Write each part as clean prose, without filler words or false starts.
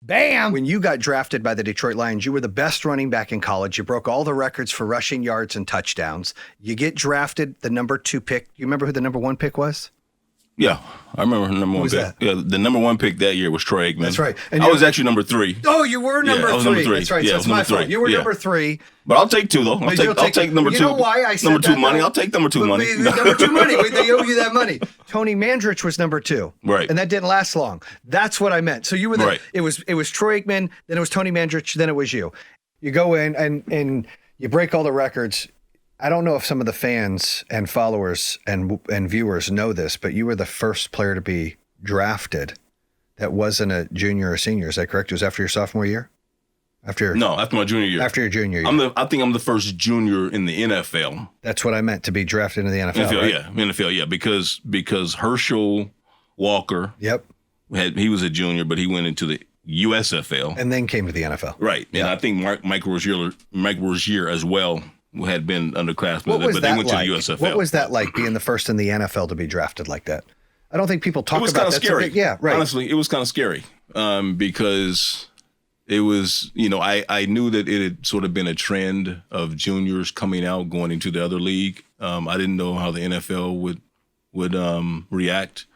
Bam! When you got drafted by the Detroit Lions, you were the best running back in college. You broke all the records for rushing yards and touchdowns. You get drafted, the number 2 pick. You remember who the number 1 pick was? Yeah, I remember the number 1 pick. That? Yeah, the number 1 pick that year was Troy Aikman. That's right. And I was actually number 3. Oh, you were number 3. I was number 3. That's right. Yeah, So it's my fault. You were number 3. But I'll take 2 though. I'll take number 2. You know why I said number 2 that, money? though? I'll take number 2 money. Number 2 money. They owe you that money. Tony Mandrich was number 2. Right. And that didn't last long. That's what I meant. So you were right. It was Troy Aikman, then it was Tony Mandrich, then it was you. You go in and you break all the records. I don't know if some of the fans and followers and viewers know this, but you were the first player to be drafted that wasn't a junior or senior. Is that correct? It was after your sophomore year? After my junior year. After your junior year. I think I'm the first junior in the NFL. That's what I meant, to be drafted into the NFL. NFL, right? yeah, NFL, yeah, because Herschel Walker. Yep. He was a junior, but he went into the USFL and then came to the NFL. Right, and I think Mike Rozier as well had been underclassmen, but they went to the USFL. What was that like, being the first in the NFL to be drafted like that? I don't think people talk about that. It was kind of scary. Yeah, right. Honestly, it was kind of scary because it was, I knew that it had sort of been a trend of juniors coming out, going into the other league. I didn't know how the NFL would react,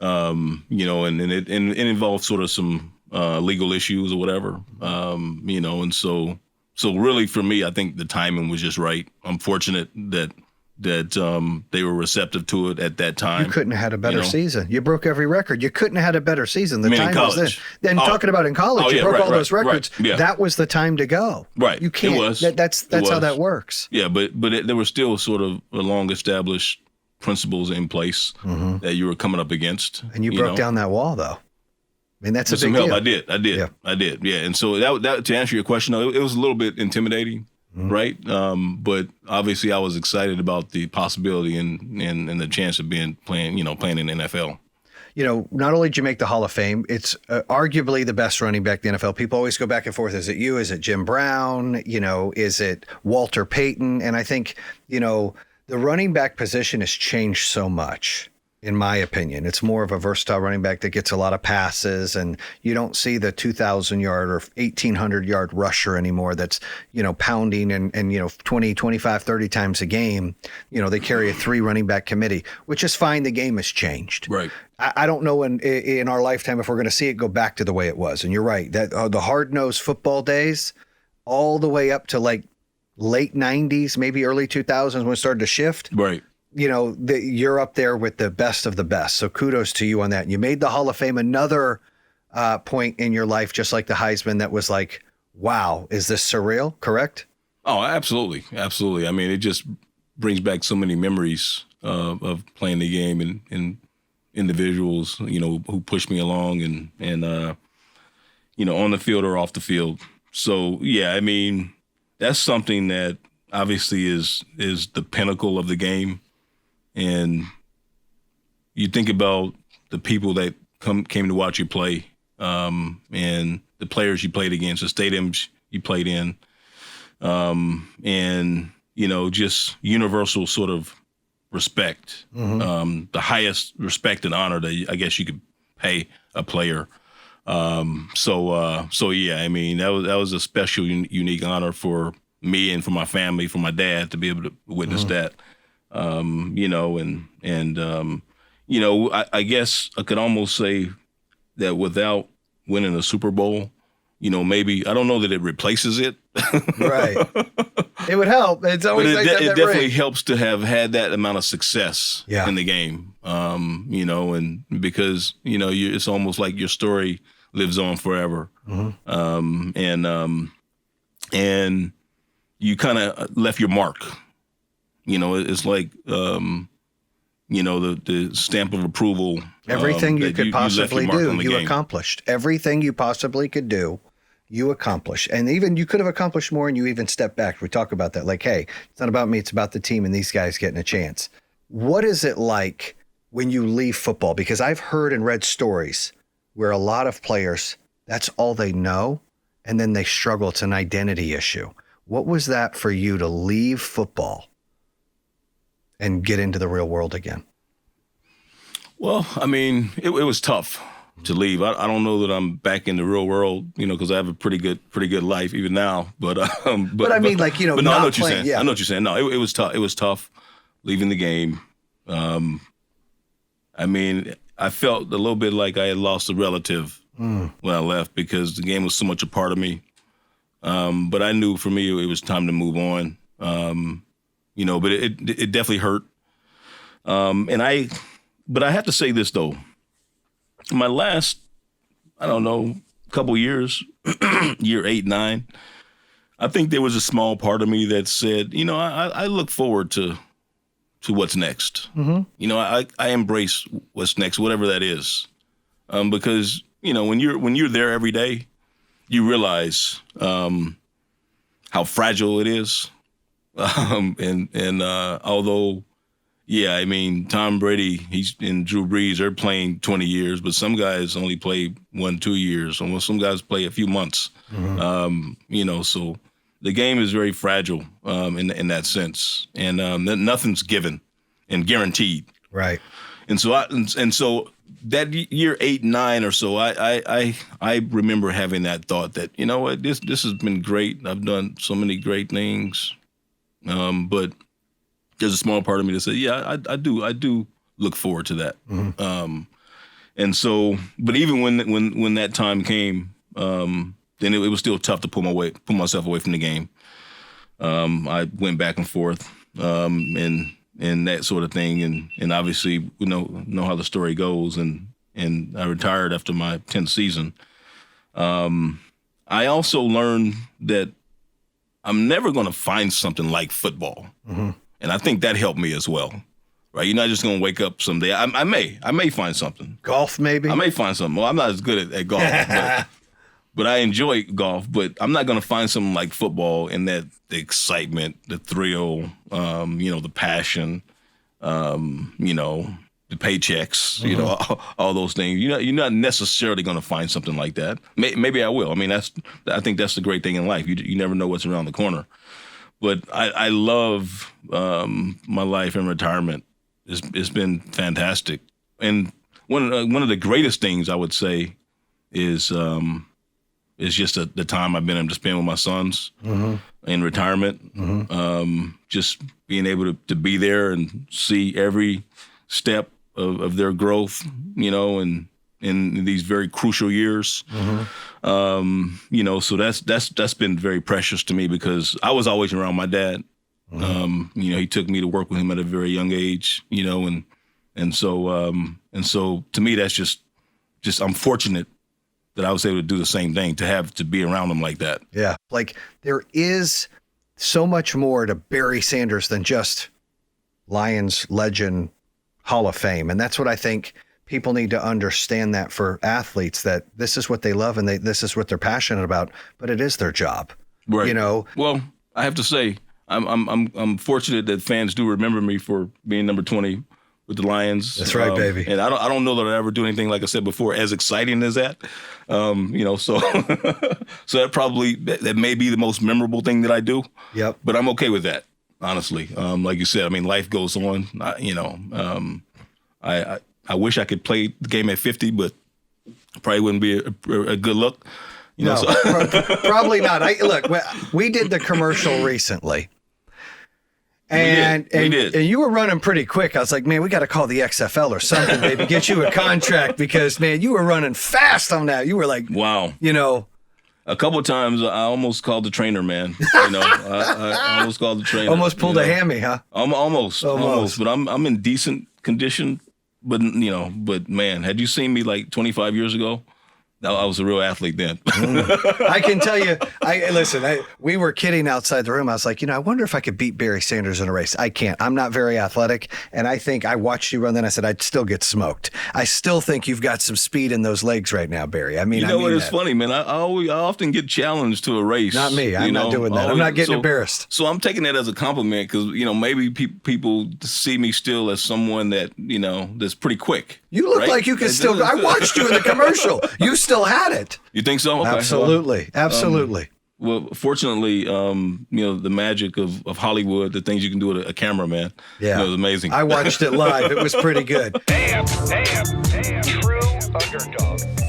and it involved sort of some legal issues or whatever, and so really for me, I think the timing was just right. I'm fortunate that they were receptive to it at that time. You couldn't have had a better season. You broke every record. You couldn't have had a better season. The time was then. Then talking about in college, you broke all those records. Right, yeah. That was the time to go. Right. You can't. It was. That's how that works. Yeah, but there were still sort of long established principles in place that you were coming up against. And you broke down that wall, though. I mean, that's a big deal. I did. Yeah. And so that to answer your question, though, it was a little bit intimidating. Right. But obviously I was excited about the possibility and the chance of playing in the NFL. Not only did you make the Hall of Fame, it's arguably the best running back in the NFL. People always go back and forth. Is it you? Is it Jim Brown? Is it Walter Payton? And I think, the running back position has changed so much. In my opinion, it's more of a versatile running back that gets a lot of passes, and you don't see the 2,000-yard or 1,800-yard rusher anymore that's, pounding and 20, 25, 30 times a game. They carry a 3 running back committee, which is fine. The game has changed. Right. I don't know in our lifetime if we're going to see it go back to the way it was. And you're right, that the hard-nosed football days all the way up to like late 90s, maybe early 2000s when it started to shift. Right. You're up there with the best of the best. So kudos to you on that. You made the Hall of Fame, another point in your life, just like the Heisman, that was like, wow, is this surreal? Correct? Oh, absolutely. Absolutely. I mean, it just brings back so many memories of playing the game and individuals, who pushed me along and on the field or off the field. So, yeah, I mean, that's something that obviously is the pinnacle of the game. And you think about the people that came to watch you play, and the players you played against, the stadiums you played in, and just universal sort of respect, the highest respect and honor that I guess you could pay a player. So yeah, I mean that was a special, unique honor for me and for my family, for my dad to be able to witness that. I guess I could almost say that without winning a Super Bowl, maybe, I don't know that it replaces it. Right. It would help. It's always but nice it definitely helps to have had that amount of success in the game. And because, it's almost like your story lives on forever. And you kind of left your mark. It's like, the stamp of approval. Everything you could possibly do, you accomplished. Everything you possibly could do, you accomplished. And even you could have accomplished more, and you even stepped back. We talk about that. Like, hey, it's not about me. It's about the team and these guys getting a chance. What is it like when you leave football? Because I've heard and read stories where a lot of players, that's all they know, and then they struggle. It's an identity issue. What was that for you to leave football and get into the real world again? Well, I mean, it was tough. to leave. I don't know that I'm back in the real world, because I have a pretty good life even now. But I mean, but no, I know what you're saying. Yeah. I know what you're saying. No, it was tough. It was tough leaving the game. I mean, I felt a little bit like I had lost a relative when I left because the game was so much a part of me. But I knew for me it was time to move on. But it definitely hurt. But I have to say this though. My last, I don't know, couple years, year 8, 9, I think there was a small part of me that said, I look forward to what's next. Mm-hmm. I embrace what's next, whatever that is. Because, when you're there every day, you realize how fragile it is. Although, yeah, I mean, Tom Brady, and Drew Brees, they're playing 20 years, but some guys only play 1-2 years. Almost some guys play a few months. Mm-hmm. So the game is very fragile in that sense, and nothing's given and guaranteed. Right. And so that year 8, 9 or so, I remember having that thought that, what, this has been great. I've done so many great things, but there's a small part of me that said, yeah, I do look forward to that. Mm-hmm. And so, but even when that time came, then it was still tough to pull myself away from the game. I went back and forth, and that sort of thing. And obviously we know how the story goes. And I retired after my 10th season. I also learned that I'm never going to find something like football. Mm-hmm. And I think that helped me as well, right? You're not just going to wake up someday. I may find something. Golf, maybe? I may find something. Well, I'm not as good at golf, but I enjoy golf. But I'm not going to find something like football and the excitement, the thrill, the passion, the paychecks, mm-hmm. All those things. You're not necessarily going to find something like that. Maybe I will. I mean, I think that's the great thing in life. You never know what's around the corner. But I love my life in retirement. It's been fantastic. And one of the greatest things I would say is just the time I've been able to spend with my sons mm-hmm. in retirement. Mm-hmm. Just being able to be there and see every step of their growth, and in these very crucial years. Mm-hmm. So that's been very precious to me because I was always around my dad. Mm-hmm. He took me to work with him at a very young age, and so to me, that's just I'm fortunate that I was able to do the same thing, to be around him like that. Yeah. Like there is so much more to Barry Sanders than just Lions legend, Hall of Fame. And that's what I think people need to understand, that for athletes, that this is what they love and this is what they're passionate about, but it is their job. Right. Well, I have to say, I'm fortunate that fans do remember me for being number 20 with the Lions. That's right, baby. And I don't know that I ever do anything, like I said before, as exciting as that. So so that may be the most memorable thing that I do. Yep. But I'm okay with that, honestly. Like you said, I mean, life goes on. I wish I could play the game at 50, but probably wouldn't be a good look. Probably not. Look, we did the commercial recently. And we did. And you were running pretty quick. I was like, man, we got to call the XFL or something, baby. Get you a contract because, man, you were running fast on that. You were like, wow. A couple of times I almost called the trainer, man. I almost called the trainer. Almost pulled a hammy, huh? Almost. But I'm in decent condition. But man, had you seen me like 25 years ago? I was a real athlete then. I can tell you, we were kidding outside the room. I was like, I wonder if I could beat Barry Sanders in a race. I can't. I'm not very athletic. And I think I watched you run then. I said, I'd still get smoked. I still think you've got some speed in those legs right now, Barry. I mean, what? It's funny, man. I often get challenged to a race. Not me. I'm not doing that. I'm not getting embarrassed. So I'm taking that as a compliment because, maybe people see me still as someone that, that's pretty quick. You look like you could still. I watched you in the commercial. You still had it. You think so? Okay. Absolutely. Well, fortunately, the magic of Hollywood, the things you can do with a cameraman, is amazing. I watched it live. It was pretty good. Damn. True UnderDog.